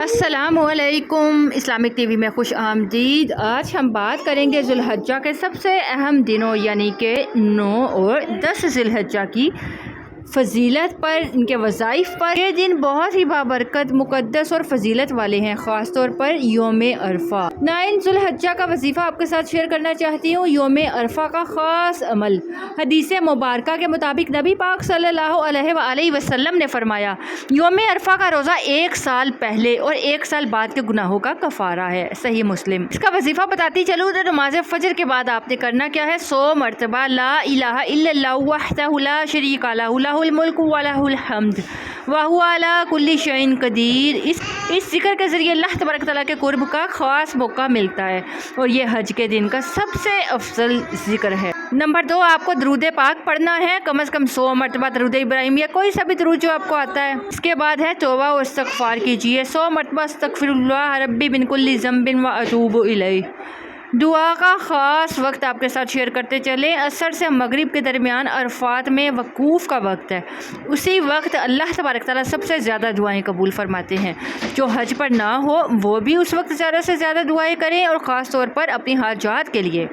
अस्सलामुअलैकुम Islamic TV में खुश आमदीद। आज हम बात करेंगे ज़ुल्हज्जा के सबसे अहम दिनों यानी कि 9 और 10 ज़ुल्हज्जा की फ़जीलत पर, इनके वज़ाइफ पर। ये दिन बहुत ही बाबरकत, मुक़द्दस और फ़जीलत वाले हैं, ख़ास तौर पर योम अरफा। 9 ज़ुल्हज्जा का वजीफ़ा आपके साथ शेयर करना चाहती हूँ। योम अरफा का ख़ास अमल, हदीस मुबारका के मुताबिक नबी पाक सल्लल्लाहु अलैहि वसल्लम ने फरमाया, योम अरफा का रोज़ा 1 साल पहले और 1 साल बाद के गुनाहों का कफ़ारा है। सही मुस्लिम। इसका वजीफ़ा बताती चलूँ तो नमाज फ़जर के बाद आपने करना क्या है, 100 मरतबा ला इलाहा इल्लल्लाह वहदहु ला शरीका लहु लहुल मुल्कु व लहुल हम्द व हुवा अला कुल्लि शैइन कदीर। इस जिक्र के ज़रिए अल्लाह तबारक तआला के कुर्ब का ख़ास मौका मिलता है और ये हज के दिन का सबसे अफजल जिक्र है। नंबर 2, आपको दरूद पाक पढ़ना है, कम से कम 100 मरतबा दरूद इब्राहिम या कोई सा भी दरूद जो आपको आता है। इसके बाद है तौबा और इस्तग़फ़ार कीजिए, 100 मरतबा अस्तग़फ़िरुल्लाह रब्बी मिन कुल्लि ज़ंबिन व अतूबु इलैह। दुआ का ख़ास वक्त आपके साथ शेयर करते चलें। असर से मगरिब के दरमियान अरफात में वकूफ़ का वक्त है। उसी वक्त अल्लाह तबारक तआला सबसे ज़्यादा दुआएं कबूल फरमाते हैं। जो हज पर ना हो वो भी उस वक्त ज़्यादा से ज़्यादा दुआएं करें और ख़ास तौर पर अपनी हाजात के लिए।